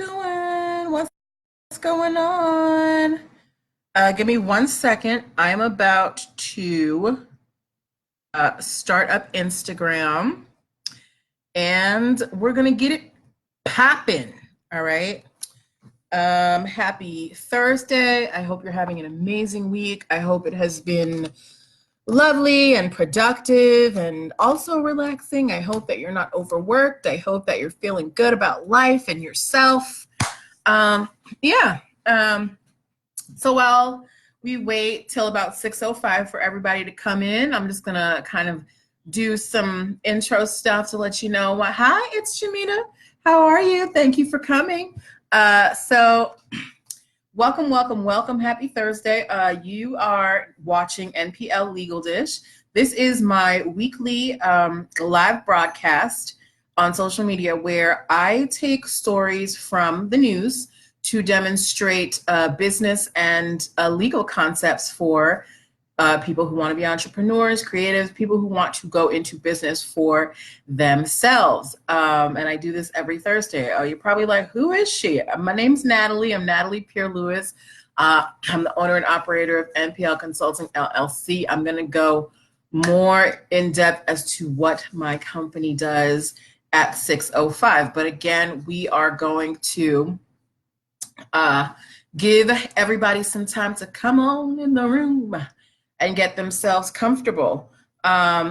doing? What's going on? Give me 1 second. I'm about to start up Instagram and we're going to get it popping. All right. Happy Thursday. I hope you're having an amazing week. I hope it has been lovely and productive and also relaxing. I hope that you're not overworked. I hope that you're feeling good about life and yourself. Yeah. So while we wait till about 6:05 for everybody to come in, I'm just gonna kind of do some intro stuff to let you know hi, it's Shamita. How are you? Thank you for coming. So welcome. Happy Thursday. You are watching NPL Legal Dish. This is my weekly live broadcast on social media where I take stories from the news to demonstrate business and legal concepts for people who want to be entrepreneurs, creatives, people who want to go into business for themselves. And I do this every Thursday. You're probably like, who is she? My name's Natalie. I'm Natalie Pierre-Lewis. I'm the owner and operator of NPL Consulting LLC. I'm going to go more in depth as to what my company does at 6:05. But again, we are going to give everybody some time to come on in the room and get themselves comfortable.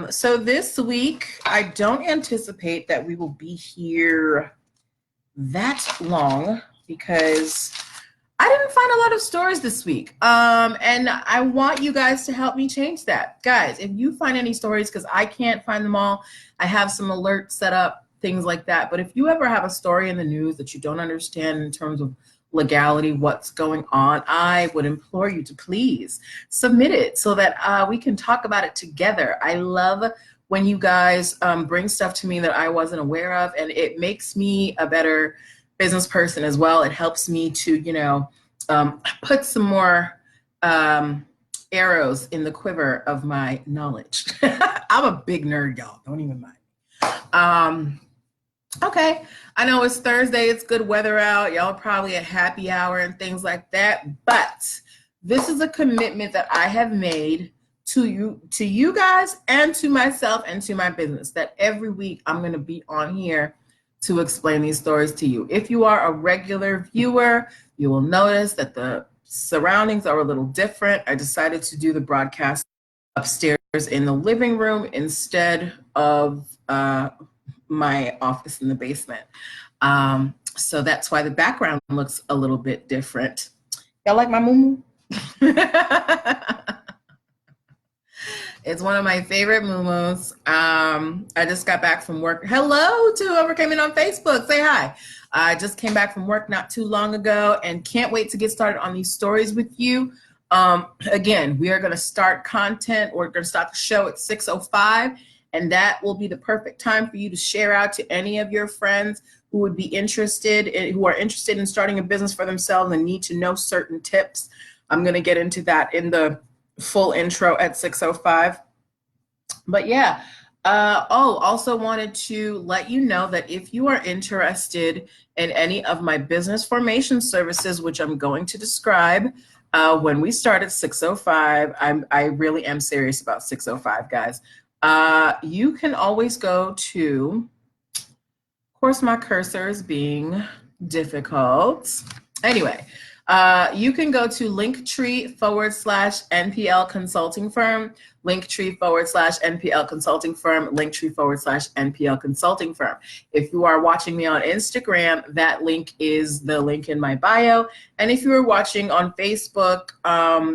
So this week, I don't anticipate that we will be here that long because I didn't find a lot of stories this week. And I want you guys to help me change that. Guys, if you find any stories, because I can't find them all, I have some alerts set up, things like that. But if you ever have a story in the news that you don't understand in terms of legality, what's going on, I would implore you to please submit it so that we can talk about it together. I love when you guys bring stuff to me that I wasn't aware of, and it makes me a better business person as well. It helps me to, put some more arrows in the quiver of my knowledge. I'm a big nerd, y'all. Don't even mind. Okay, I know it's Thursday, it's good weather out, y'all probably at happy hour and things like that, but this is a commitment that I have made to you guys and to myself and to my business, that every week I'm going to be on here to explain these stories to you. If you are a regular viewer, you will notice that the surroundings are a little different. I decided to do the broadcast upstairs in the living room instead of my office in the basement. So that's why the background looks a little bit different. Y'all like my moo-moo? It's one of my favorite moo-moos. I just got back from work. Hello to whoever came in on Facebook. Say hi. I just came back from work not too long ago and can't wait to get started on these stories with you. Again, we are going to start content. We're going to start the show at 6:05. And that will be the perfect time for you to share out to any of your friends who would be interested who are interested in starting a business for themselves and need to know certain tips. I'm going to get into that in the full intro at 6:05. But yeah, also wanted to let you know that if you are interested in any of my business formation services, which I'm going to describe when we start at 6:05, I really am serious about 6:05, guys. You can always go to, of course, my cursor is being difficult. Anyway, you can go to linktr.ee/NPL Consulting Firm, linktr.ee/NPL Consulting Firm, linktr.ee/NPL Consulting Firm. If you are watching me on Instagram, that link is the link in my bio. And if you are watching on Facebook,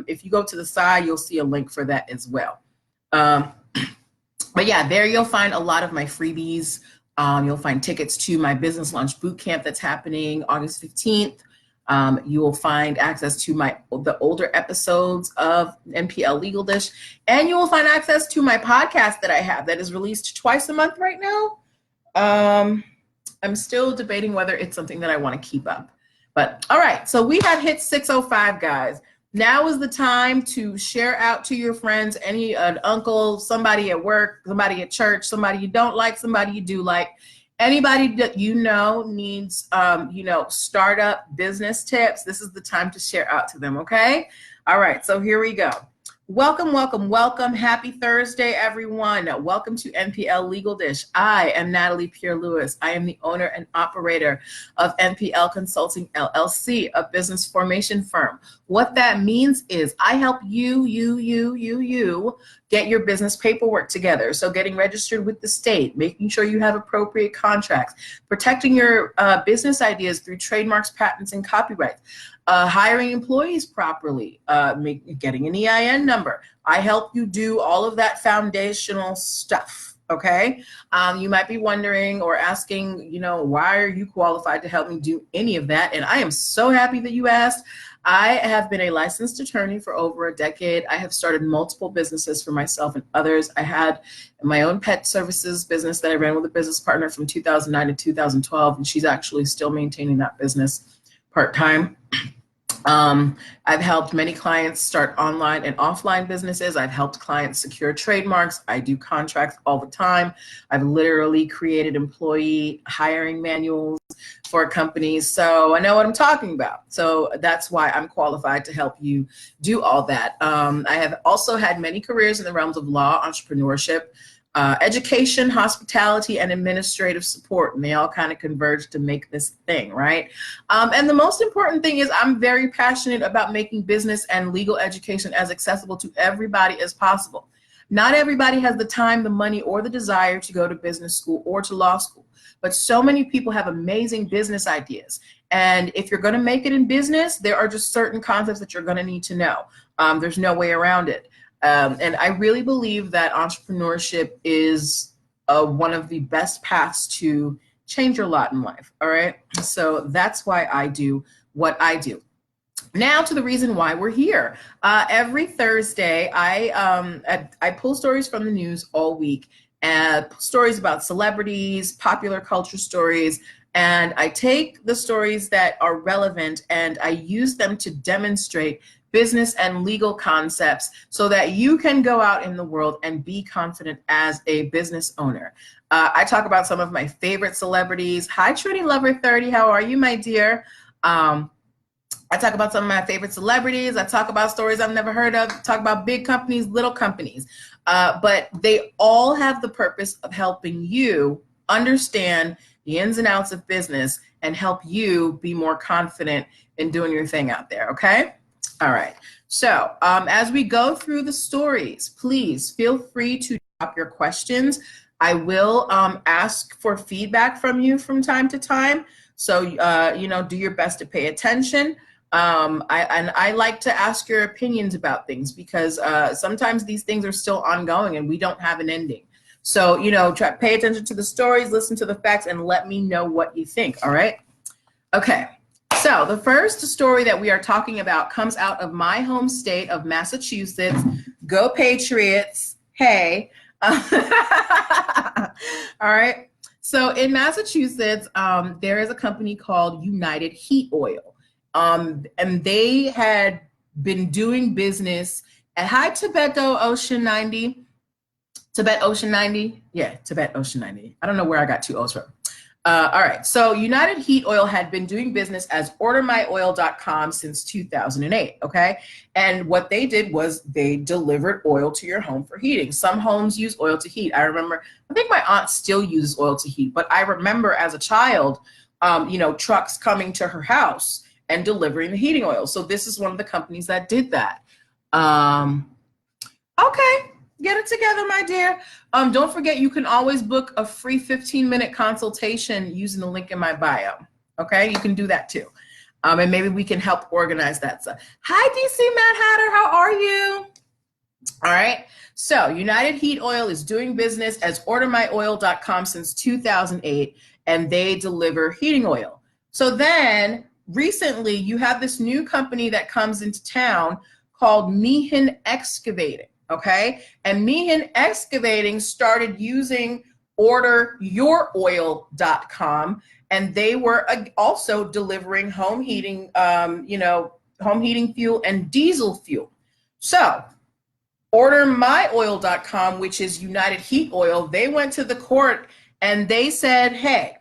if you go to the side, you'll see a link for that as well. But yeah, there you'll find a lot of my freebies. You'll find tickets to my business launch boot camp that's happening August 15th. You will find access to the older episodes of NPL Legal Dish, and you will find access to my podcast that I have that is released twice a month right now. I'm still debating whether it's something that I want to keep up. But all right, so we have hit 6:05, guys. Now is the time to share out to your friends, an uncle, somebody at work, somebody at church, somebody you don't like, somebody you do like. Anybody that you know needs, startup business tips, this is the time to share out to them, okay? All right, so here we go. Welcome, welcome, welcome. Happy Thursday, everyone. Welcome to NPL Legal Dish. I am Natalie Pierre-Lewis. I am the owner and operator of NPL Consulting LLC, a business formation firm. What that means is I help you get your business paperwork together. So getting registered with the state, making sure you have appropriate contracts, protecting your business ideas through trademarks, patents, and copyrights. Hiring employees properly, getting an EIN number. I help you do all of that foundational stuff, okay? You might be wondering or asking, why are you qualified to help me do any of that? And I am so happy that you asked. I have been a licensed attorney for over a decade. I have started multiple businesses for myself and others. I had my own pet services business that I ran with a business partner from 2009 to 2012, and she's actually still maintaining that business part-time. I've helped many clients start online and offline businesses. I've helped clients secure trademarks. I do contracts all the time. I've literally created employee hiring manuals for companies. So I know what I'm talking about. So that's why I'm qualified to help you do all that. I have also had many careers in the realms of law, entrepreneurship, education, hospitality, and administrative support, and they all kind of converge to make this thing, right? And the most important thing is I'm very passionate about making business and legal education as accessible to everybody as possible. Not everybody has the time, the money, or the desire to go to business school or to law school, but so many people have amazing business ideas. And if you're going to make it in business, there are just certain concepts that you're going to need to know. There's no way around it. And I really believe that entrepreneurship is one of the best paths to change your lot in life, all right? So that's why I do what I do. Now to the reason why we're here. Every Thursday, I pull stories from the news all week, and stories about celebrities, popular culture stories, and I take the stories that are relevant and I use them to demonstrate business and legal concepts so that you can go out in the world and be confident as a business owner. I talk about some of my favorite celebrities. Hi, Trini Lover 30. How are you, my dear? I talk about some of my favorite celebrities. I talk about stories I've never heard of. Talk about big companies, little companies. But they all have the purpose of helping you understand the ins and outs of business and help you be more confident in doing your thing out there, okay? All right, so as we go through the stories, please feel free to drop your questions. I will ask for feedback from you from time to time. So, do your best to pay attention. I like to ask your opinions about things because sometimes these things are still ongoing and we don't have an ending. So, pay attention to the stories, listen to the facts, and let me know what you think, all right? Okay. So the first story that we are talking about comes out of my home state of Massachusetts. Go Patriots. Hey. All right. So in Massachusetts, there is a company called United Heat Oil. And they had been doing business at Tibeto Ocean 90. Tibet Ocean 90? Yeah, Tibet Ocean 90. I don't know where I got two O's from. All right, so United Heat Oil had been doing business as ordermyoil.com since 2008, okay? And what they did was they delivered oil to your home for heating. Some homes use oil to heat. I think my aunt still uses oil to heat, but I remember as a child, trucks coming to her house and delivering the heating oil. So this is one of the companies that did that. Okay. Get it together, my dear. Don't forget, you can always book a free 15-minute consultation using the link in my bio. Okay, you can do that too. And maybe we can help organize that stuff. Hi, DC Mad Hatter, how are you? All right, so United Heat Oil is doing business as ordermyoil.com since 2008, and they deliver heating oil. So then recently you have this new company that comes into town called Meehan Excavating. Okay, and Meehan Excavating started using orderyouroil.com, and they were also delivering home heating, home heating fuel and diesel fuel. So ordermyoil.com, which is United Heat Oil, they went to the court and they said, hey,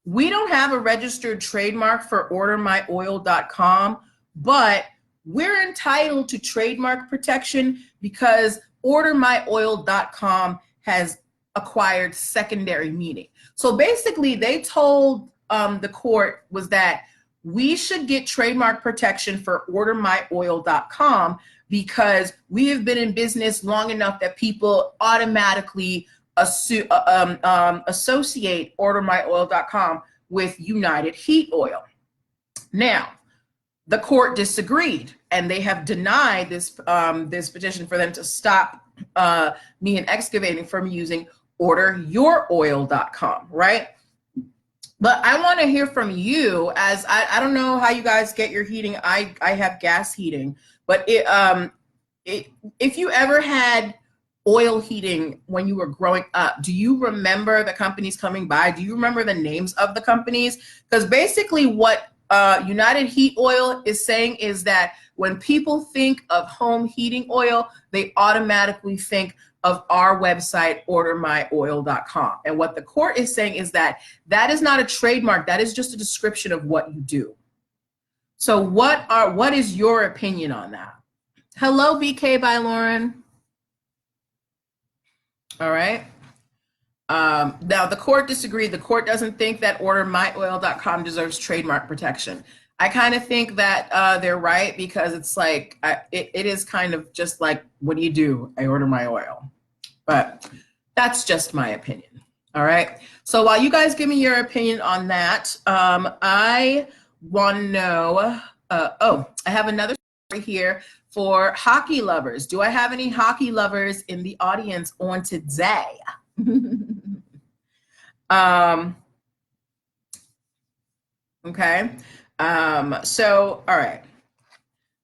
we don't have a registered trademark for ordermyoil.com, but we're entitled to trademark protection because ordermyoil.com has acquired secondary meaning. So basically they told the court was that we should get trademark protection for ordermyoil.com because we have been in business long enough that people automatically associate ordermyoil.com with United Heat Oil. Now, the court disagreed, and they have denied this this petition for them to stop me and Excavating from using orderyouroil.com, right? But I want to hear from you, as I don't know how you guys get your heating. I have gas heating, but if you ever had oil heating when you were growing up, do you remember the companies coming by? Do you remember the names of the companies? Because basically what United Heat Oil is saying is that when people think of home heating oil, they automatically think of our website, ordermyoil.com. And what the court is saying is that that is not a trademark. That is just a description of what you do. So what is your opinion on that? Hello, BK by Lauren. All right. Now the court disagreed. The court doesn't think that ordermyoil.com deserves trademark protection. I kind of think that they're right, because it's like, it is kind of just like, what do you do? I order my oil. But that's just my opinion. All right. So while you guys give me your opinion on that, I want to know, I have another story here for hockey lovers. Do I have any hockey lovers in the audience on today? Okay. So, all right.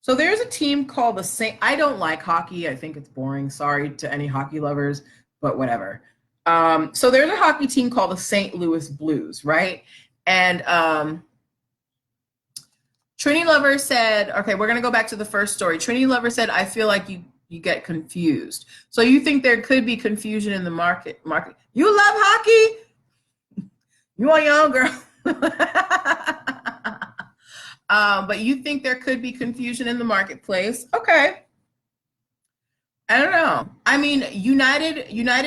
So there's a team called the Saint. I don't like hockey. I think it's boring. Sorry to any hockey lovers, but whatever. So there's a hockey team called the St. Louis Blues, right? And Trini Lover said, okay, we're going to go back to the first story. Trini Lover said, I feel like you get confused. So you think there could be confusion in the market. You love hockey? You are young, girl. But you think there could be confusion in the marketplace. Okay. I don't know. I mean, United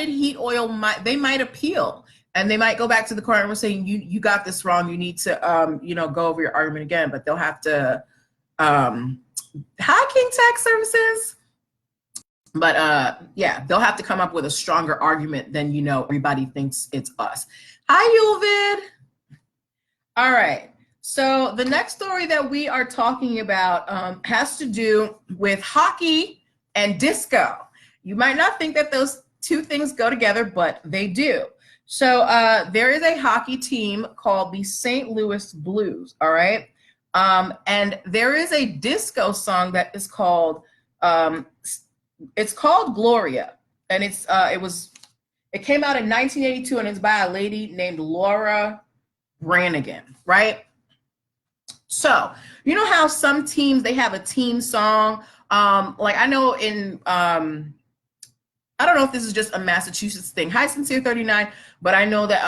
Heat Oil might appeal, and they might go back to the court and say, you got this wrong. You need to go over your argument again. But they'll have to King Tax Services. But yeah, they'll have to come up with a stronger argument than everybody thinks it's us. Hi, Yulvid. All right. So the next story that we are talking about has to do with hockey and disco. You might not think that those two things go together, but they do. So there is a hockey team called the St. Louis Blues, all right? And there is a disco song that is called, it's called Gloria. And it came out in 1982, and it's by a lady named Laura Branigan, right? So, you know how some teams, they have a team song? Like I know in, I don't know if this is just a Massachusetts thing. Hi, Sincere 39. But I know that,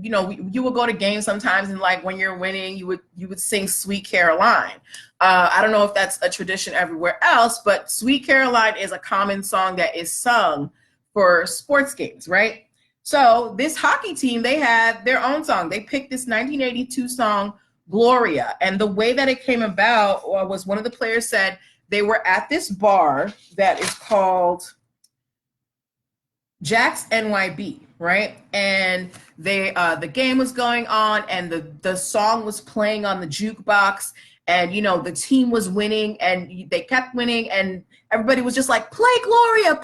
you will go to games sometimes, and like when you're winning, you would sing Sweet Caroline. I don't know if that's a tradition everywhere else, but Sweet Caroline is a common song that is sung for sports games, right? So this hockey team, they had their own song. They picked this 1982 song, Gloria. And the way that it came about was one of the players said they were at this bar that is called Jack's NYB, right? And they the game was going on, and the song was playing on the jukebox, and the team was winning, and they kept winning, and everybody was just like, play Gloria,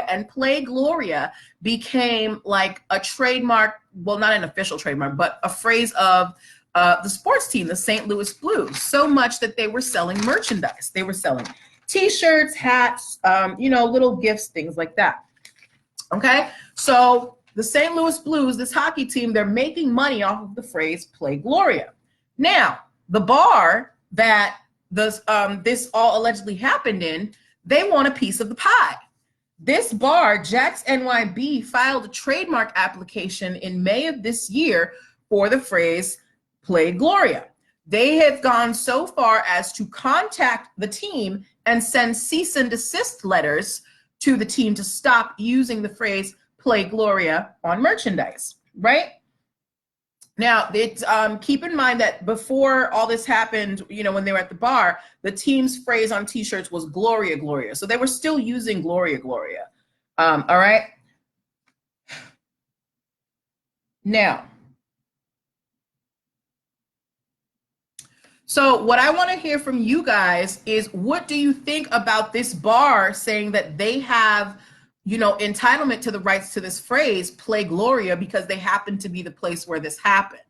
and Play Gloria became like a trademark, well, not an official trademark, but a phrase of the sports team, the St. Louis Blues, so much that they were selling merchandise. They were selling T-shirts, hats, little gifts, things like that. Okay, so the St. Louis Blues, this hockey team, they're making money off of the phrase Play Gloria. Now, the bar that this all allegedly happened in, they want a piece of the pie. This bar, Jax NYB, filed a trademark application in May of this year for the phrase Play Gloria. They have gone so far as to contact the team and send cease and desist letters to the team to stop using the phrase Play Gloria on merchandise, right? Now, keep in mind that before all this happened, when they were at the bar, the team's phrase on t-shirts was Gloria, Gloria. So they were still using Gloria, Gloria. All right. Now, so what I want to hear from you guys is, what do you think about this bar saying that they have, entitlement to the rights to this phrase, Play Gloria, because they happen to be the place where this happened?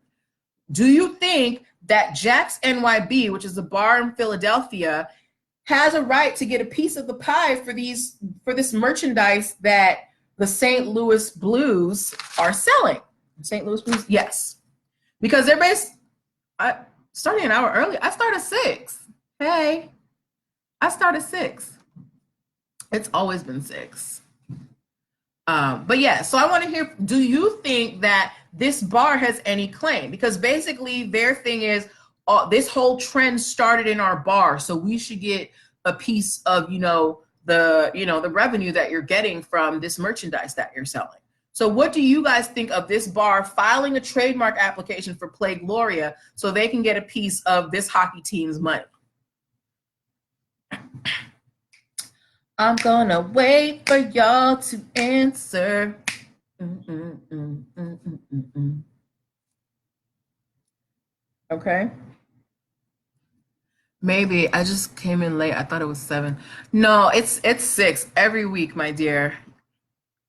Do you think that Jax NYB, which is a bar in Philadelphia, has a right to get a piece of the pie for this merchandise that the St. Louis Blues are selling? St. Louis Blues, yes, because they're starting an hour early. I start at 6. Hey, I start at 6. It's always been 6. But yeah, so I want to hear, do you think that this bar has any claim? Because basically their thing is, this whole trend started in our bar, so we should get a piece of, the revenue that you're getting from this merchandise that you're selling. So what do you guys think of this bar filing a trademark application for Play Gloria so they can get a piece of this hockey team's money? I'm gonna wait for y'all to answer. Okay. Maybe I just came in late. I thought it was 7. No, it's 6 every week, my dear.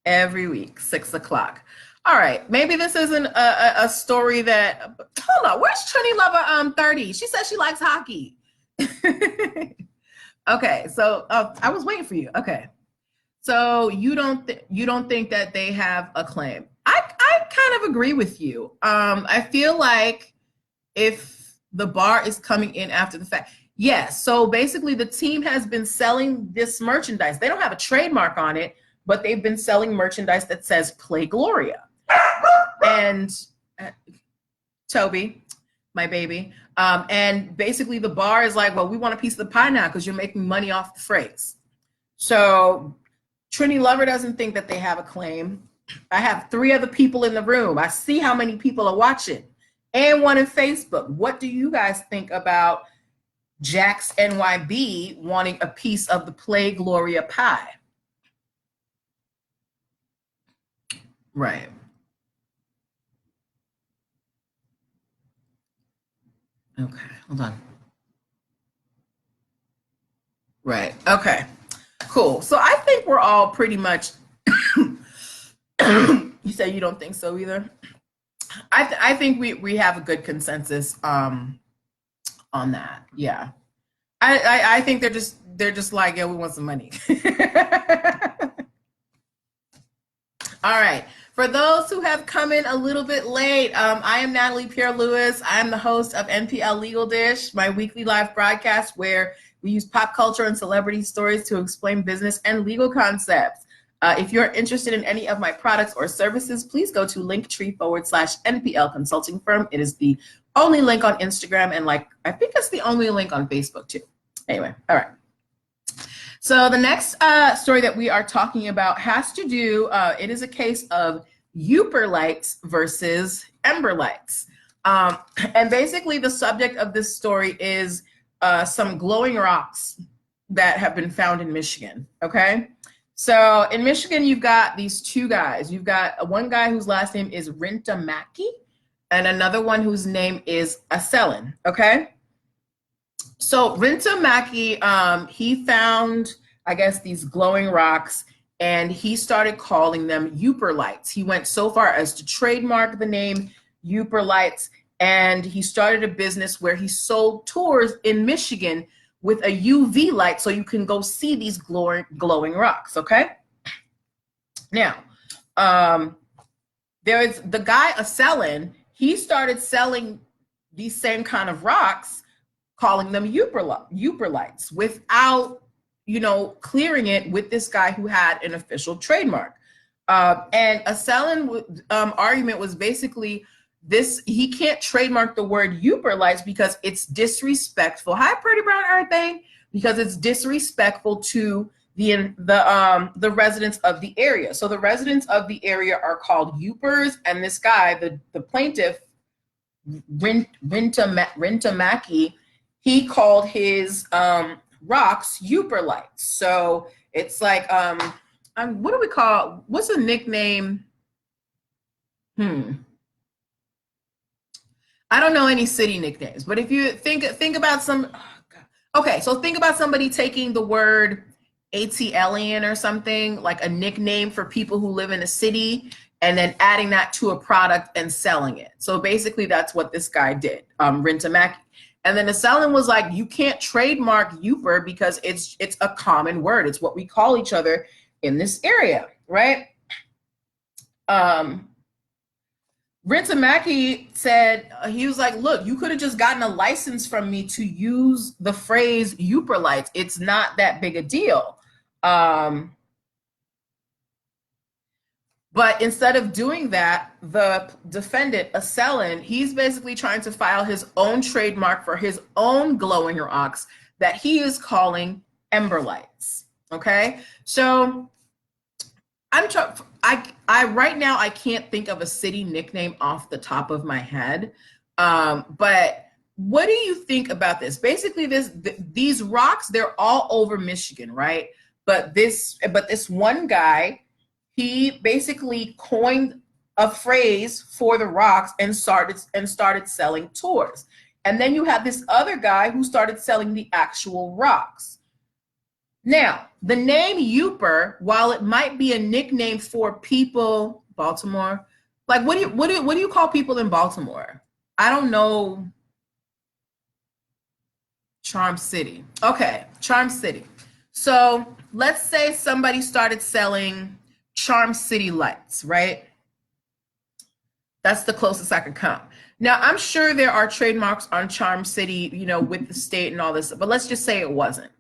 Every week, 6 o'clock. All right, maybe this isn't a story that, hold on, where's Trini Lover 30? She says she likes hockey. Okay, so I was waiting for you. Okay, so you don't think that they have a claim? I kind of agree with you. I feel like if the bar is coming in after the fact, yes. So basically, the team has been selling this merchandise. They don't have a trademark on it, but they've been selling merchandise that says Play Gloria. And Toby, my baby, and basically the bar is like, well, we want a piece of the pie now because you're making money off the phrase. So Trini Lover doesn't think that they have a claim. I have 3 other people in the room. I see how many people are watching, and one in Facebook. What do you guys think about Jax NYB wanting a piece of the Play Gloria pie? Right. Okay, hold on. Right. Okay. Cool. So I think we're all pretty much. You say you don't think so either? I think we have a good consensus on that. Yeah. I think they're just like, yeah, we want some money. All right. For those who have come in a little bit late, I am Natalie Pierre-Lewis. I am the host of NPL Legal Dish, my weekly live broadcast where we use pop culture and celebrity stories to explain business and legal concepts. If you're interested in any of my products or services, please go to linktr.ee/nplconsultingfirm. It is the only link on Instagram, and I think it's the only link on Facebook too. Anyway, all right. So the next story that we are talking about has to do, it is a case of Uper lights versus Ember lights. And basically the subject of this story is some glowing rocks that have been found in Michigan, okay? So in Michigan, you've got these 2 guys. You've got one guy whose last name is Rintamaki and another one whose name is Aselin, okay? So Rintamaki, he found, I guess, these glowing rocks, and he started calling them Uper lights. He went so far as to trademark the name Uper lights, and he started a business where he sold tours in Michigan with a UV light so you can go see these glowing rocks, okay? Now, there is the guy Aselin, he started selling these same kind of rocks, calling them Uper lights without clearing it with this guy who had an official trademark. And a selling argument was basically this: he can't trademark the word Uper lights because it's disrespectful. Hi, Pretty Brown Earth Thing. Because it's disrespectful to the residents of the area. So the residents of the area are called Upers, and this guy, the plaintiff, Rintamaki, he called his rocks Uper lights. So it's like, what do we call, what's a nickname? I don't know any city nicknames, but if you think about some, okay, so think about somebody taking the word ATLian or something, like a nickname for people who live in a city, and then adding that to a product and selling it. So basically that's what this guy did, Rintamaki. And then the selling was like, you can't trademark Uper because it's a common word. It's what we call each other in this area, right? Rintamaki said, he was like, look, you could have just gotten a license from me to use the phrase Uper lights. It's not that big a deal. But instead of doing that, the defendant, Aselin, he's basically trying to file his own trademark for his own glowing rocks that he is calling Ember Lights. Okay, so I right now I can't think of a city nickname off the top of my head, but what do you think about this? Basically, these rocks, they're all over Michigan, right? But this one guy, he basically coined a phrase for the rocks and started selling tours. And then you have this other guy who started selling the actual rocks. Now, the name Uper, while it might be a nickname for people, Baltimore, like what do you call people in Baltimore? I don't know. Charm City. Okay, Charm City. So let's say somebody started selling Charm City lights, right? That's the closest I could come. Now, I'm sure there are trademarks on Charm City, with the state and all this, but let's just say it wasn't.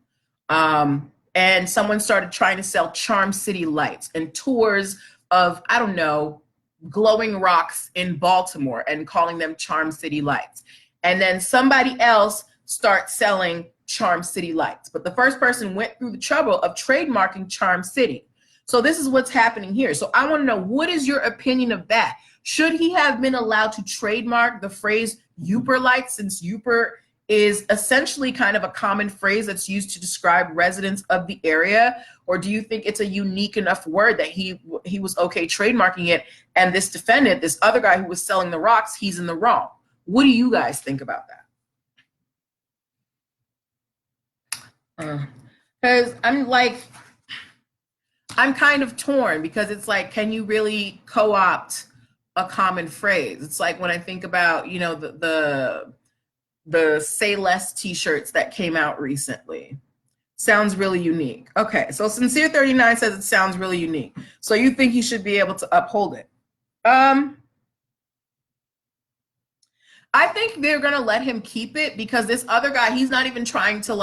And someone started trying to sell Charm City lights and tours of, I don't know, glowing rocks in Baltimore and calling them Charm City lights. And then somebody else starts selling Charm City lights. But the first person went through the trouble of trademarking Charm City. So this is what's happening here. So I want to know, what is your opinion of that? Should he have been allowed to trademark the phrase Uper lights, since Uper is essentially kind of a common phrase that's used to describe residents of the area? Or do you think it's a unique enough word that he was okay trademarking it, and this defendant, this other guy who was selling the rocks, he's in the wrong? What do you guys think about that? Because I'm kind of torn, because it's like, can you really co-opt a common phrase? It's like when I think about, the Say Less t-shirts that came out recently. Sounds really unique. Okay, so Sincere 39 says it sounds really unique. So you think he should be able to uphold it? I think they're gonna let him keep it, because this other guy, he's not even trying to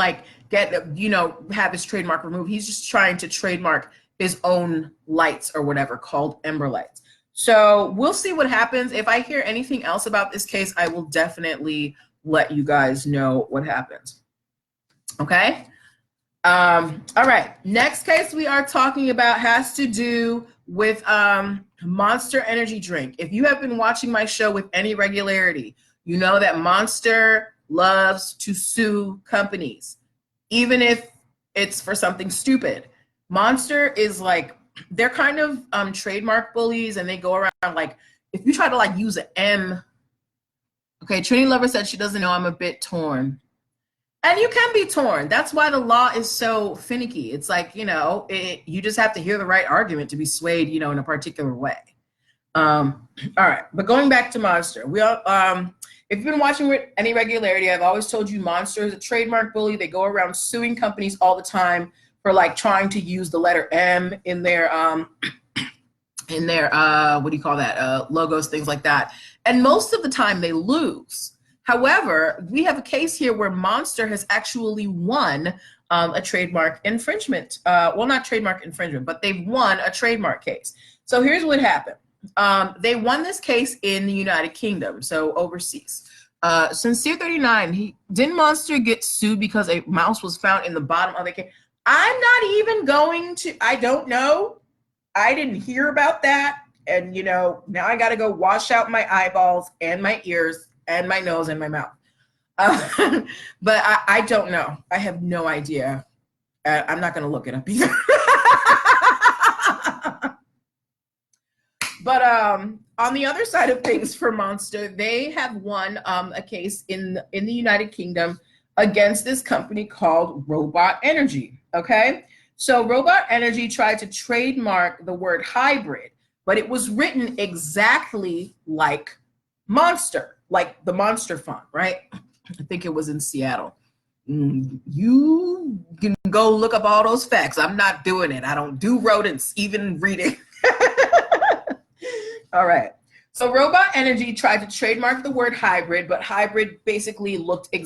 have his trademark removed. He's just trying to trademark his own lights or whatever, called Ember Lights. So we'll see what happens. If I hear anything else about this case, I will definitely let you guys know what happens. Okay. All right. Next case we are talking about has to do with Monster energy drink. If you have been watching my show with any regularity, you know that Monster loves to sue companies, even if it's for something stupid. Monster is like, they're kind of trademark bullies, and they go around like, if you try to use an M. Okay, Trini Lover said she doesn't know, I'm a bit torn. And you can be torn. That's why the law is so finicky. It's like, you just have to hear the right argument to be swayed, in a particular way. All right, but going back to Monster, we all, if you've been watching with any regularity, I've always told you Monster is a trademark bully. They go around suing companies all the time for trying to use the letter M in their what do you call that, logos, things like that. And most of the time they lose. However, we have a case here where Monster has actually won a trademark infringement. Well, not trademark infringement, but they've won a trademark case. So here's what happened. They won this case in the United Kingdom, so overseas. Sincere39, didn't Monster get sued because a mouse was found in the bottom of the case? I'm not even going to, I don't know. I didn't hear about that. And, you know, now I got to go wash out my eyeballs and my ears and my nose and my mouth. But I don't know. I have no idea. I'm not going to look it up either. But on the other side of things for Monster, they have won a case in the United Kingdom against this company called Robot Energy, okay? So Robot Energy tried to trademark the word hybrid, but it was written exactly like Monster, like the Monster font, right? I think it was in Seattle. You can go look up all those facts. I'm not doing it. I don't do rodents, even reading. All right. So Robot Energy tried to trademark the word hybrid, but hybrid basically looked the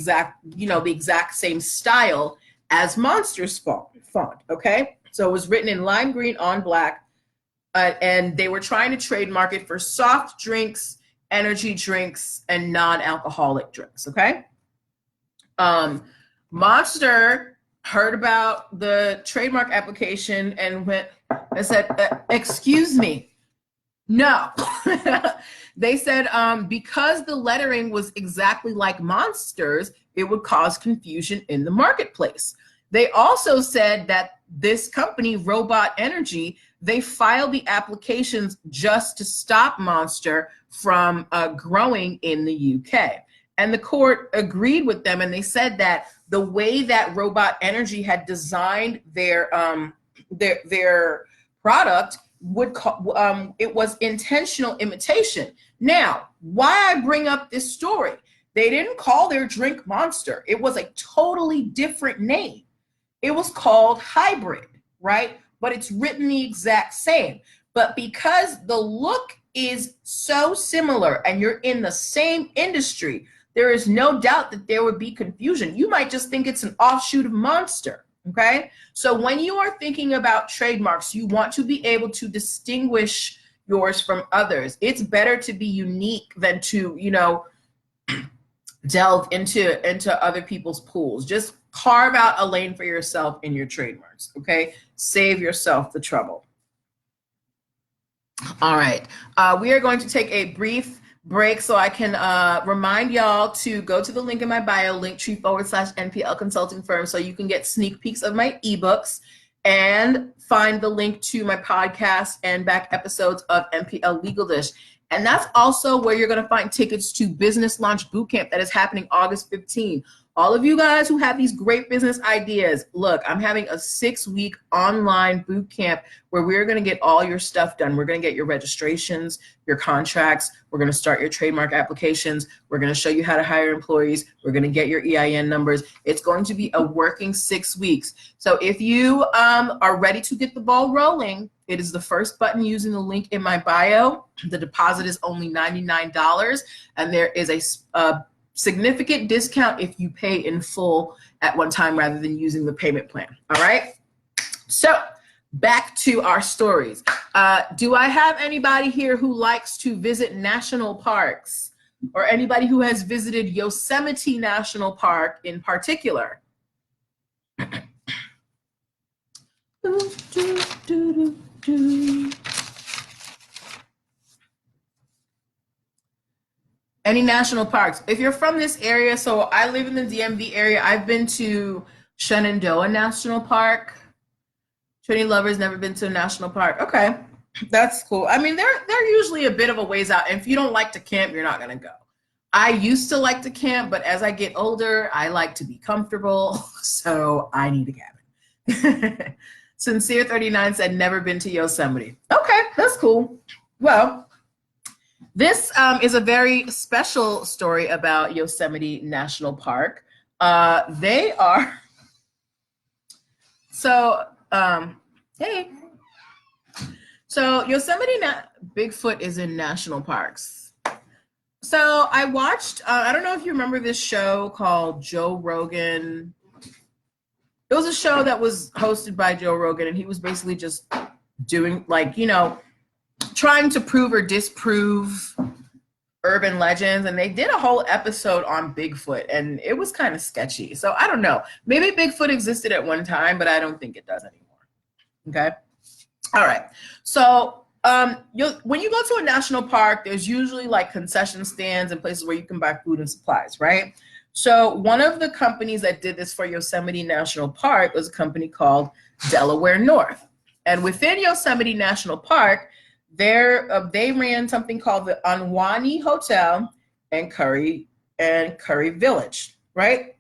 exact same style as Monster's font, okay? So it was written in lime green on black, and they were trying to trademark it for soft drinks, energy drinks, and non-alcoholic drinks, okay? Monster heard about the trademark application and went and said, excuse me. No, they said because the lettering was exactly like Monster's, it would cause confusion in the marketplace. They also said that this company, Robot Energy, they filed the applications just to stop Monster from growing in the UK. And the court agreed with them, and they said that the way that Robot Energy had designed their product it was intentional imitation. Now, why I bring up this story, they didn't call their drink Monster. It was a totally different name. It was called Hybrid, right? But it's written the exact same. But because the look is so similar and you're in the same industry, there is no doubt that there would be confusion. You might just think it's an offshoot of Monster. Okay, so when you are thinking about trademarks, you want to be able to distinguish yours from others. It's better to be unique than to, you know, delve into other people's pools. Just carve out a lane for yourself in your trademarks. Okay, save yourself the trouble. All right, we are going to take a brief break so I can remind y'all to go to the link in my bio, linktr.ee/NPL Consulting Firm, so you can get sneak peeks of my ebooks and find the link to my podcast and back episodes of NPL Legal Dish. And that's also where you're going to find tickets to Business Launch Bootcamp that is happening August 15. All of you guys who have these great business ideas, look, I'm having a 6-week online boot camp where we're going to get all your stuff done. We're going to get your registrations, your contracts. We're going to start your trademark applications. We're going to show you how to hire employees. We're going to get your EIN numbers. It's going to be a working 6 weeks. So if you are ready to get the ball rolling, it is the first button using the link in my bio. The deposit is only $99, and there is a significant discount if you pay in full at one time rather than using the payment plan. All right. So back to our stories. Do I have anybody here who likes to visit national parks, or anybody who has visited Yosemite National Park in particular? Any national parks? If you're from this area, so I live in the DMV area. I've been to Shenandoah National Park. Trini Lover's never been to a national park. Okay, that's cool. I mean, they're usually a bit of a ways out. And if you don't like to camp, you're not gonna go. I used to like to camp, but as I get older, I like to be comfortable. So I need a cabin. Sincere39 said never been to Yosemite. Okay, that's cool. Well, this is a very special story about Yosemite National Park. They are, so, hey. So Yosemite, Bigfoot is in national parks. So I watched, I don't know if you remember this show called Joe Rogan. It was a show that was hosted by Joe Rogan, and he was basically just doing, like, trying to prove or disprove urban legends. And they did a whole episode on Bigfoot, and it was kind of sketchy. So I don't know. Maybe Bigfoot existed at one time, but I don't think it does anymore. Okay. All right. So when you go to a national park, there's usually like concession stands and places where you can buy food and supplies, right? So one of the companies that did this for Yosemite National Park was a company called Delaware North. And within Yosemite National Park, they ran something called the Anwani Hotel and Curry Village, right?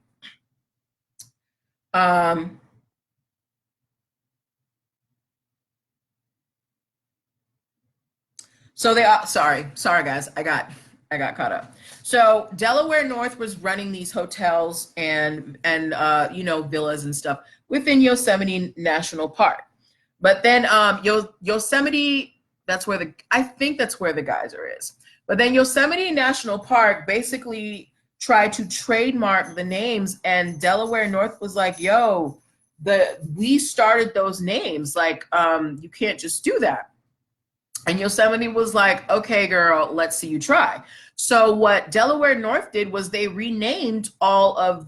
So they are, sorry guys, I got caught up. So Delaware North was running these hotels and villas and stuff within Yosemite National Park. But then Yosemite, I think that's where the geyser is. But then Yosemite National Park basically tried to trademark the names, and Delaware North was like, yo, we started those names. Like, you can't just do that. And Yosemite was like, okay, girl, let's see you try. So what Delaware North did was they renamed all of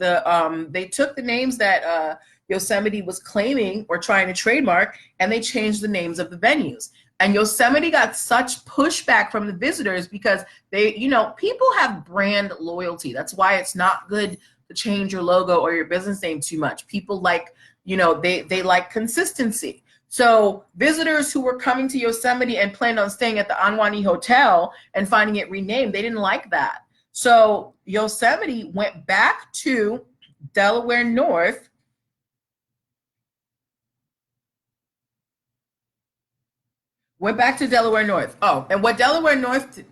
they took the names that Yosemite was claiming or trying to trademark, and they changed the names of the venues. And Yosemite got such pushback from the visitors because people have brand loyalty. That's why it's not good to change your logo or your business name too much. People like, they like consistency. So visitors who were coming to Yosemite and planned on staying at the Anwani Hotel and finding it renamed, they didn't like that. So Yosemite went back to Delaware North Oh, and what Delaware North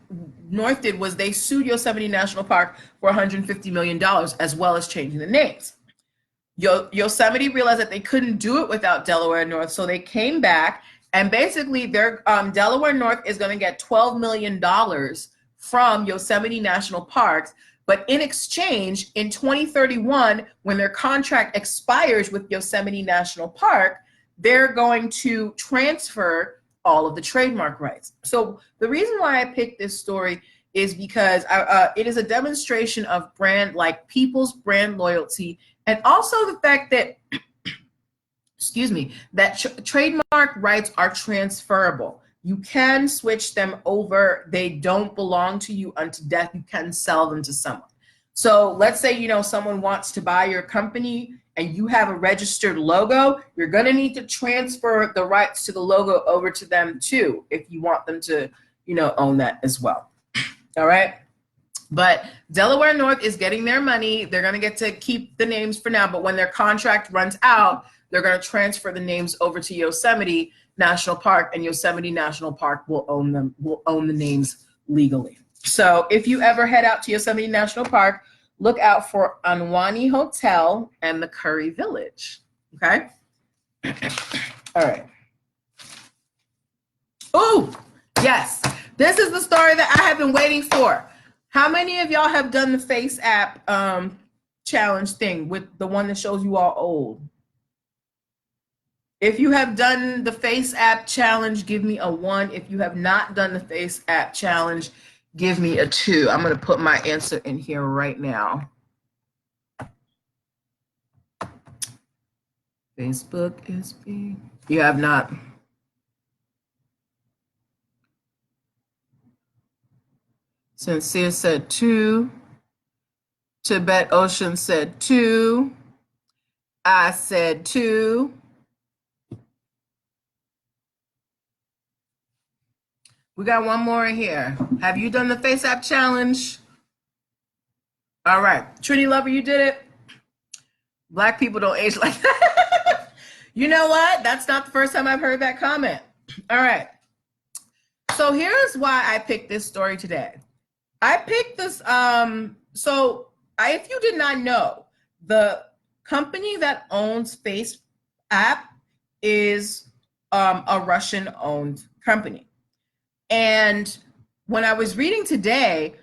did was they sued Yosemite National Park for $150 million, as well as changing the names. Yosemite realized that they couldn't do it without Delaware North, so they came back, and basically their Delaware North is going to get $12 million from Yosemite National Parks, but in exchange, in 2031, when their contract expires with Yosemite National Park, they're going to transfer all of the trademark rights. So the reason why I picked this story is because it is a demonstration of people's brand loyalty, and also the fact that, trademark rights are transferable. You can switch them over. They don't belong to you unto death. You can sell them to someone. So let's say, someone wants to buy your company and you have a registered logo, you're going to need to transfer the rights to the logo over to them too, if you want them to, own that as well. All right. But Delaware North is getting their money. They're going to get to keep the names for now. But when their contract runs out, they're going to transfer the names over to Yosemite National Park, and Yosemite National Park will own the names legally. So if you ever head out to Yosemite National Park, look out for Anwani Hotel and the Curry Village. Okay. All right. Oh, yes. This is the story that I have been waiting for. How many of y'all have done the FaceApp challenge thing with the one that shows you all old? If you have done the FaceApp challenge, give me a 1. If you have not done the FaceApp challenge, give me a 2. I'm going to put my answer in here right now. Facebook is being. You have not. Sincere said 2. Tibet Ocean said 2. I said 2. We got one more in here. Have you done the FaceApp challenge? All right. Trini Lover, you did it. Black people don't age like that. You know what? That's not the first time I've heard that comment. All right. So here's why I picked this story today. I picked this, if you did not know, the company that owns FaceApp is a Russian-owned company. And when I was reading today,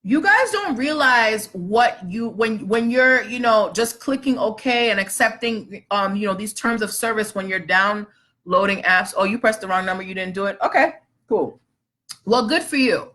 you guys don't realize what you, when you're, you know, just clicking OK and accepting, you know, these terms of service when you're downloading apps. Oh, you pressed the wrong number. You didn't do it. Okay, cool. Well, good for you.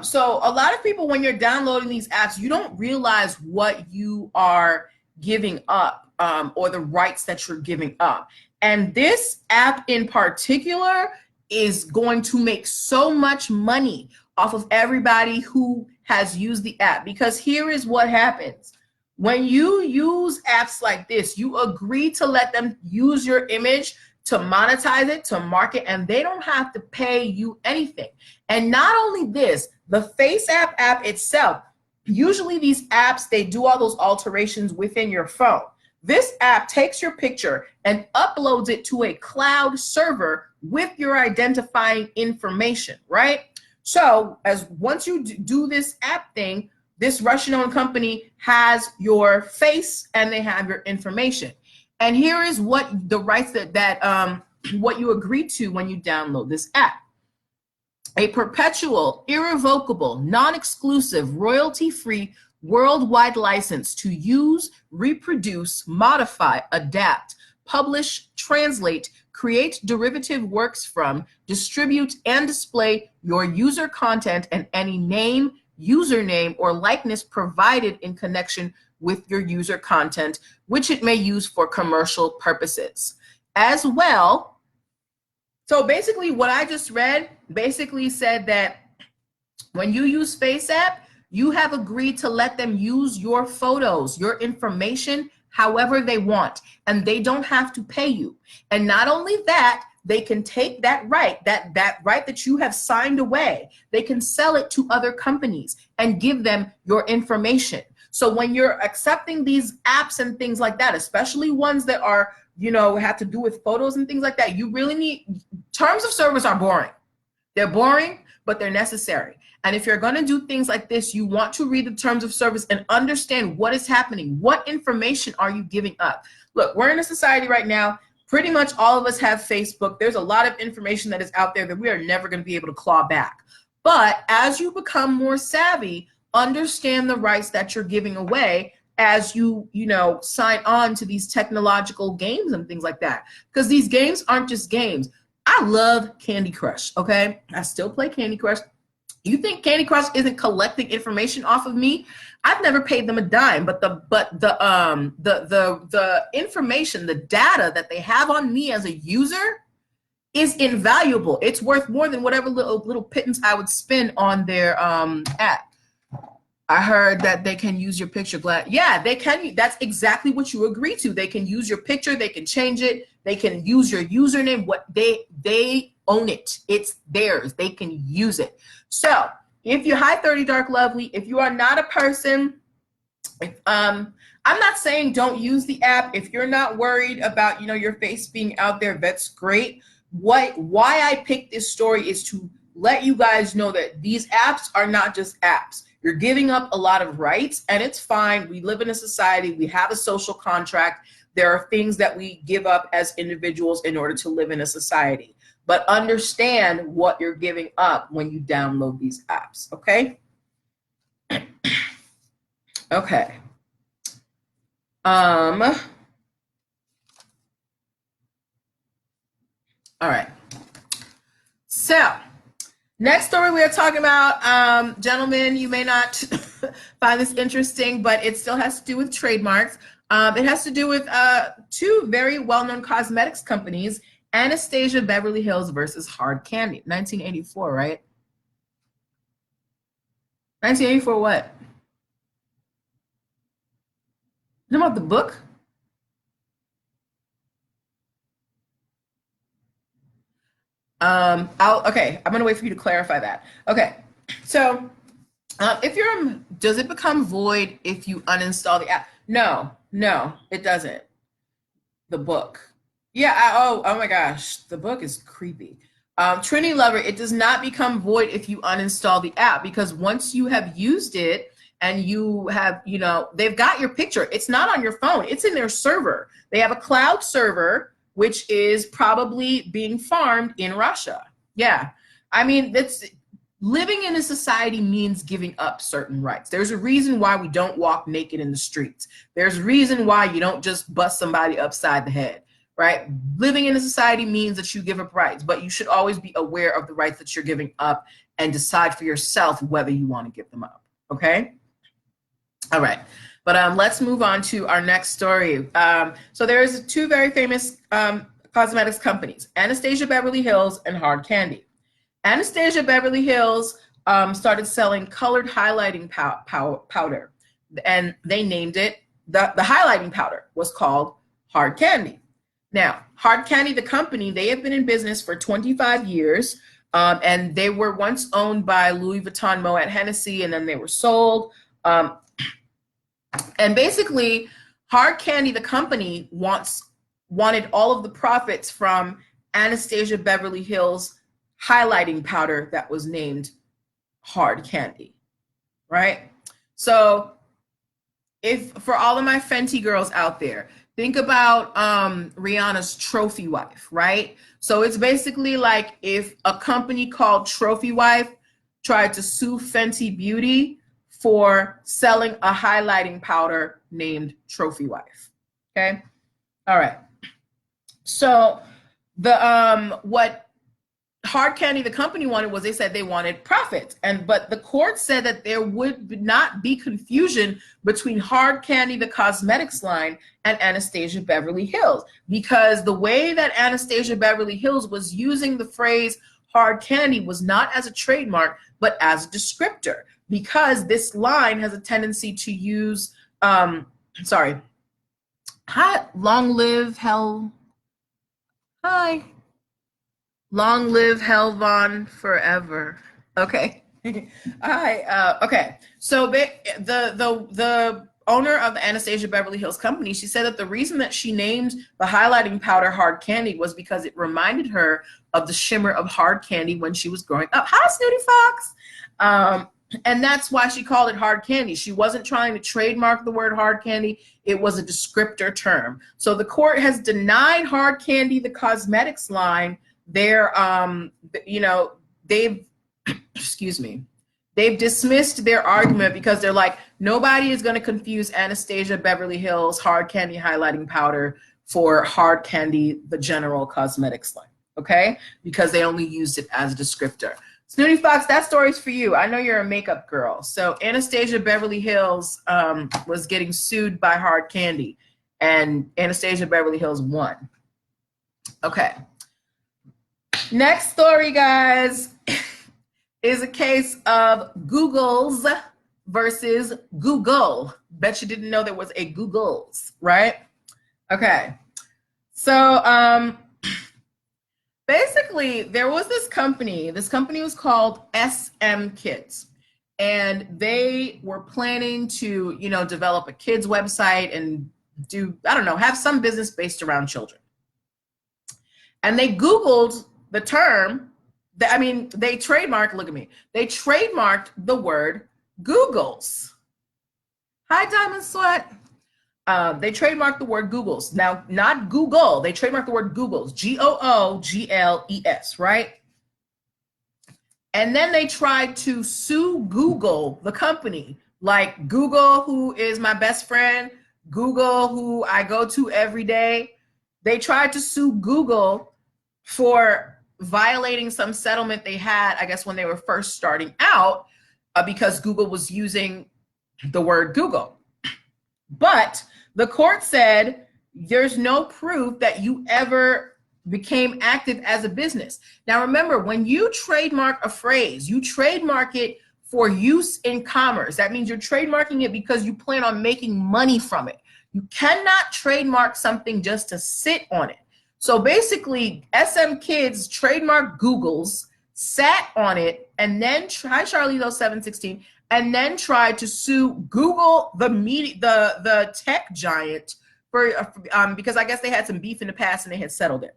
So a lot of people, when you're downloading these apps, you don't realize what you are giving up, or the rights that you're giving up. And this app in particular is going to make so much money off of everybody who has used the app, because here is what happens. When you use apps like this, you agree to let them use your image to monetize it, to market, and they don't have to pay you anything. And not only this, the FaceApp app itself, usually these apps, they do all those alterations within your phone. This app takes your picture and uploads it to a cloud server with your identifying information, right? So once you do this app thing, this Russian-owned company has your face and they have your information. And here is what the rights that what you agree to when you download this app. A perpetual, irrevocable, non-exclusive, royalty-free, worldwide license to use, reproduce, modify, adapt, publish, translate, create derivative works from, distribute, and display your user content and any name, username, or likeness provided in connection with your user content, which it may use for commercial purposes. As well, so basically what I just read basically said that when you use FaceApp, you have agreed to let them use your photos, your information, however they want, and they don't have to pay you. And not only that, they can take that right, that right that you have signed away, they can sell it to other companies and give them your information. So when you're accepting these apps and things like that, especially ones that are, you know, have to do with photos and things like that, you really need, terms of service are boring. They're boring, but they're necessary. And if you're going to do things like this, you want to read the terms of service and understand what is happening. What information are you giving up? Look, we're in a society right now, pretty much all of us have Facebook. There's a lot of information that is out there that we are never going to be able to claw back. But as you become more savvy, understand the rights that you're giving away as you know, sign on to these technological games and things like that. Because these games aren't just games. I love Candy Crush, okay? I still play Candy Crush. You think Candy Crush isn't collecting information off of me? I've never paid them a dime, but the information, the data that they have on me as a user is invaluable. It's worth more than whatever little pittance I would spend on their app. I heard that they can use your picture. Yeah, they can. That's exactly what you agree to. They can use your picture. They can change it. They can use your username. What they own it. It's theirs. They can use it. So if you're High 30 Dark Lovely, if you are not a person, I'm not saying don't use the app. If you're not worried about, you know, your face being out there, that's great. Why I picked this story is to let you guys know that these apps are not just apps. You're giving up a lot of rights, and it's fine. We live in a society. We have a social contract. There are things that we give up as individuals in order to live in a society. But understand what you're giving up when you download these apps, okay? Okay. All right. So, next story we are talking about, gentlemen, you may not find this interesting, but it still has to do with trademarks. It has to do with two very well-known cosmetics companies, Anastasia Beverly Hills versus Hard Candy. 1984, right? 1984 what? You know about the book? Okay, I'm gonna wait for you to clarify that. Okay, so if you're, does it become void if you uninstall the app? No, it doesn't. The book. Yeah, oh my gosh, the book is creepy. Trinity Lover, it does not become void if you uninstall the app, because once you have used it and you have, you know, they've got your picture. It's not on your phone, it's in their server. They have a cloud server, which is probably being farmed in Russia. Yeah, I mean, living in a society means giving up certain rights. There's a reason why we don't walk naked in the streets. There's a reason why you don't just bust somebody upside the head, right? Living in a society means that you give up rights, but you should always be aware of the rights that you're giving up and decide for yourself whether you want to give them up, okay? All right, but let's move on to our next story. So there's two very famous cosmetics companies, Anastasia Beverly Hills and Hard Candy. Anastasia Beverly Hills started selling colored highlighting powder, and they named it, the highlighting powder was called Hard Candy. Now, Hard Candy, the company, they have been in business for 25 years, and they were once owned by Louis Vuitton Moet Hennessy, and then they were sold. And basically, Hard Candy, the company, wanted all of the profits from Anastasia Beverly Hills highlighting powder that was named Hard Candy, right? So if for all of my Fenty girls out there, think about Rihanna's Trophy Wife, right? So it's basically like if a company called Trophy Wife tried to sue Fenty Beauty for selling a highlighting powder named Trophy Wife, okay? All right. So the what Hard Candy, the company, wanted was, they said they wanted profits, but the court said that there would not be confusion between Hard Candy, the cosmetics line, and Anastasia Beverly Hills, because the way that Anastasia Beverly Hills was using the phrase Hard Candy was not as a trademark, but as a descriptor, because this line has a tendency to use, sorry, hi, long live Hell, hi. Long live Helvon forever. Okay. Okay. So the owner of the Anastasia Beverly Hills company, she said that the reason that she named the highlighting powder Hard Candy was because it reminded her of the shimmer of hard candy when she was growing up. Hi, Snooty Fox. And that's why she called it Hard Candy. She wasn't trying to trademark the word hard candy. It was a descriptor term. So the court has denied Hard Candy, the cosmetics line, they've excuse me, they've dismissed their argument because they're like, nobody is going to confuse Anastasia Beverly Hills Hard Candy highlighting powder for Hard Candy, the general cosmetics line, okay? Because they only used it as a descriptor. Snooty Fox, that story's for you. I know you're a makeup girl. So Anastasia Beverly Hills was getting sued by Hard Candy, and Anastasia Beverly Hills won. Okay. Next story, guys, is a case of Google's versus Google. Bet you didn't know there was a Google's, right? Okay. So basically, there was this company. This company was called SM Kids. And they were planning to, develop a kids website and do, I don't know, have some business based around children. And they Googled the term, they trademarked, look at me, they trademarked the word Googles. Hi, Diamond Sweat. They trademarked the word Googles. Now, not Google, they trademarked the word Googles, Googles, right? And then they tried to sue Google, the company, like Google, who is my best friend, Google, who I go to every day. They tried to sue Google for violating some settlement they had, I guess, when they were first starting out, because Google was using the word Google. But the court said there's no proof that you ever became active as a business. Now, remember, when you trademark a phrase, you trademark it for use in commerce. That means you're trademarking it because you plan on making money from it. You cannot trademark something just to sit on it. So basically, SM Kids trademarked Google's, sat on it, and then hi Charlie0716, and then tried to sue Google, the tech giant, for because I guess they had some beef in the past and they had settled it.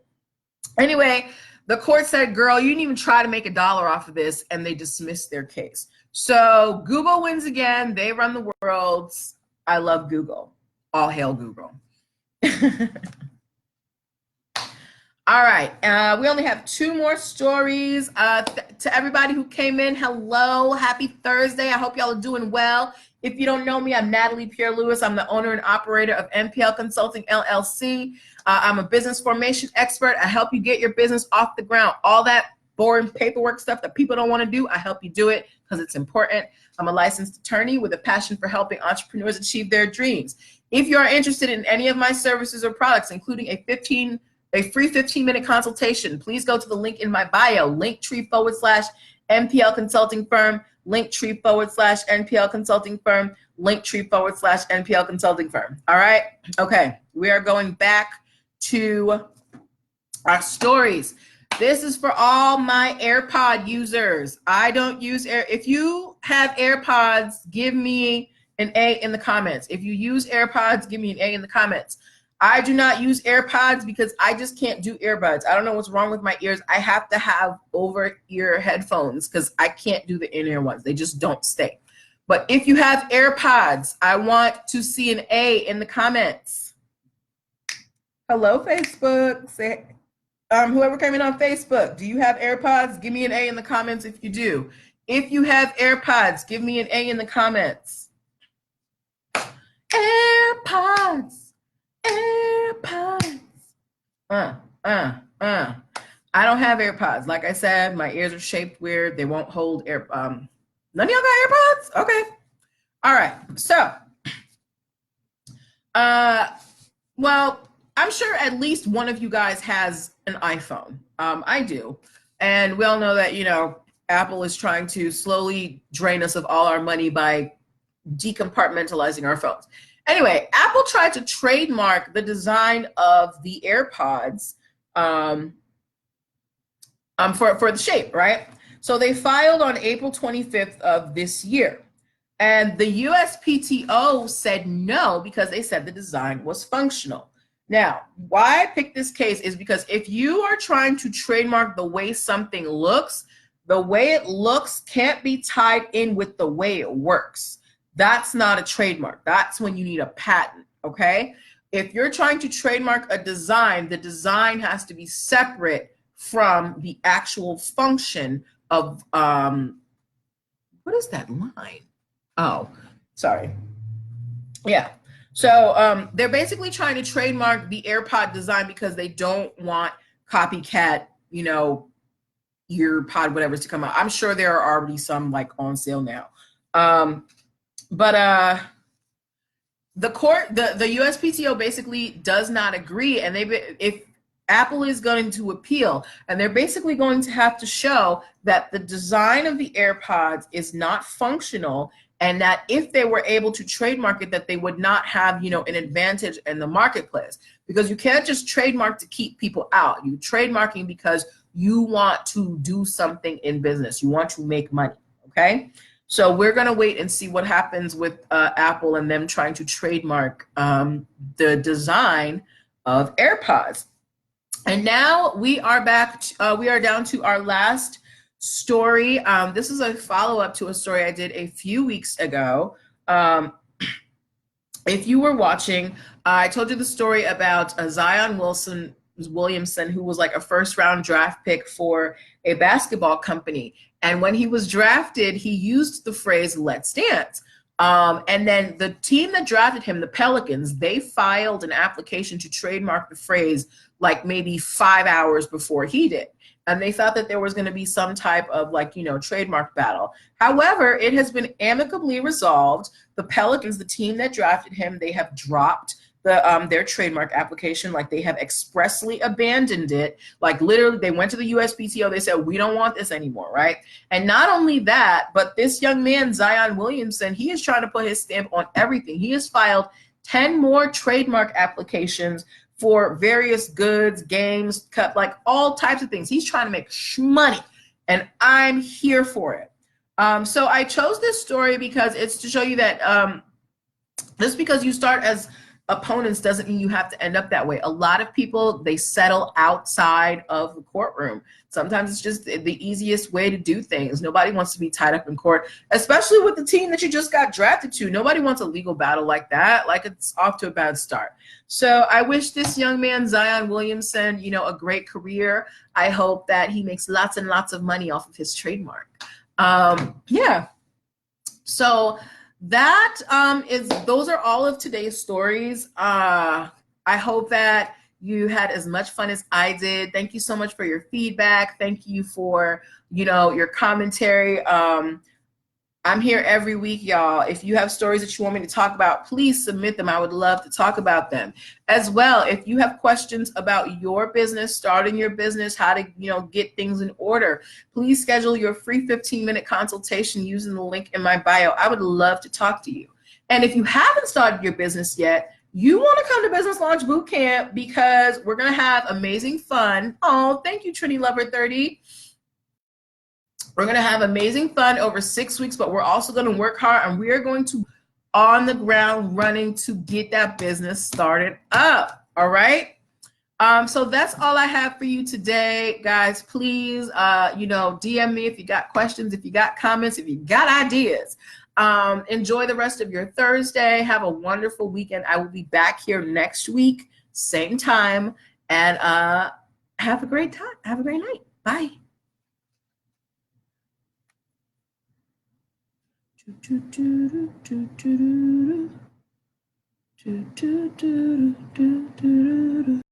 Anyway, the court said, girl, you didn't even try to make $1 off of this, and they dismissed their case. So Google wins again. They run the world. I love Google. All hail Google. All right, we only have 2 more stories. To everybody who came in, hello, happy Thursday. I hope y'all are doing well. If you don't know me, I'm Natalie Pierre-Lewis. I'm the owner and operator of NPL Consulting, LLC. I'm a business formation expert. I help you get your business off the ground. All that boring paperwork stuff that people don't want to do, I help you do it because it's important. I'm a licensed attorney with a passion for helping entrepreneurs achieve their dreams. If you are interested in any of my services or products, including a free 15-minute consultation, please go to the link in my bio, linktree/NPL Consulting Firm, linktree/NPL Consulting Firm, linktree/NPL Consulting Firm. All right. Okay. We are going back to our stories. This is for all my AirPod users. I don't use if you have AirPods, give me an A in the comments. If you use AirPods, give me an A in the comments. I do not use AirPods because I just can't do earbuds. I don't know what's wrong with my ears. I have to have over-ear headphones because I can't do the in-ear ones. They just don't stay. But if you have AirPods, I want to see an A in the comments. Hello, Facebook. Say, whoever came in on Facebook, do you have AirPods? Give me an A in the comments if you do. If you have AirPods, give me an A in the comments. AirPods. AirPods. I don't have AirPods. Like I said, my ears are shaped weird. They won't hold air. None of y'all got AirPods? Okay. All right. So, well, I'm sure at least one of you guys has an iPhone. I do. And we all know that, you know, Apple is trying to slowly drain us of all our money by decompartmentalizing our phones. Anyway, Apple tried to trademark the design of the AirPods for the shape, right? So they filed on April 25th of this year. And the USPTO said no because they said the design was functional. Now, why I picked this case is because if you are trying to trademark the way something looks, the way it looks can't be tied in with the way it works. That's not a trademark. That's when you need a patent, okay? If you're trying to trademark a design, the design has to be separate from the actual function of, what is that line? Oh, sorry. Yeah. So they're basically trying to trademark the AirPod design because they don't want copycat, you know, earpod, whatever's to come out. I'm sure there are already some like on sale now. But the court, the USPTO basically does not agree, and if Apple is going to appeal, and they're basically going to have to show that the design of the AirPods is not functional, and that if they were able to trademark it, that they would not have, you know, an advantage in the marketplace, because you can't just trademark to keep people out. You're trademarking because you want to do something in business. You want to make money, okay? So we're going to wait and see what happens with Apple and them trying to trademark the design of AirPods. And now we are back. We are down to our last story. This is a follow-up to a story I did a few weeks ago. If you were watching, I told you the story about Zion Williamson, who was like a first-round draft pick for a basketball company. And when he was drafted, he used the phrase, "Let's dance." And then the team that drafted him, the Pelicans, they filed an application to trademark the phrase like maybe 5 hours before he did. And they thought that there was going to be some type of like, you know, trademark battle. However, it has been amicably resolved. The Pelicans, the team that drafted him, they have dropped their trademark application. Like, they have expressly abandoned it. Like, literally, they went to the USPTO. They said, we don't want this anymore, right? And not only that, but this young man, Zion Williamson, he is trying to put his stamp on everything. He has filed 10 more trademark applications for various goods, games, like all types of things. He's trying to make money, and I'm here for it. So I chose this story because it's to show you that just because you start as opponents doesn't mean you have to end up that way. A lot of people, they settle outside of the courtroom. Sometimes it's just the easiest way to do things. Nobody wants to be tied up in court, especially with the team that you just got drafted to. Nobody wants a legal battle like that. Like, it's off to a bad start. So I wish this young man, Zion Williamson, you know, a great career. I hope that he makes lots and lots of money off of his trademark. Yeah. So that those are all of today's stories. I hope that you had as much fun as I did. Thank you so much for your feedback. Thank you for, you know, your commentary. I'm here every week, y'all. If you have stories that you want me to talk about, please submit them. I would love to talk about them. As well, if you have questions about your business, starting your business, how to, you know, get things in order, please schedule your free 15-minute consultation using the link in my bio. I would love to talk to you. And if you haven't started your business yet, you want to come to Business Launch Bootcamp, because we're going to have amazing fun. Oh, thank you, Trini Lover 30. We're going to have amazing fun over 6 weeks, but we're also going to work hard, and we are going to on the ground running to get that business started up. All right. So that's all I have for you today, guys. Please, you know, DM me if you got questions, if you got comments, if you got ideas. Enjoy the rest of your Thursday. Have a wonderful weekend. I will be back here next week, same time, and have a great time. Have a great night. Bye. Do, do, do, do, do, do, do, do, do, do, do.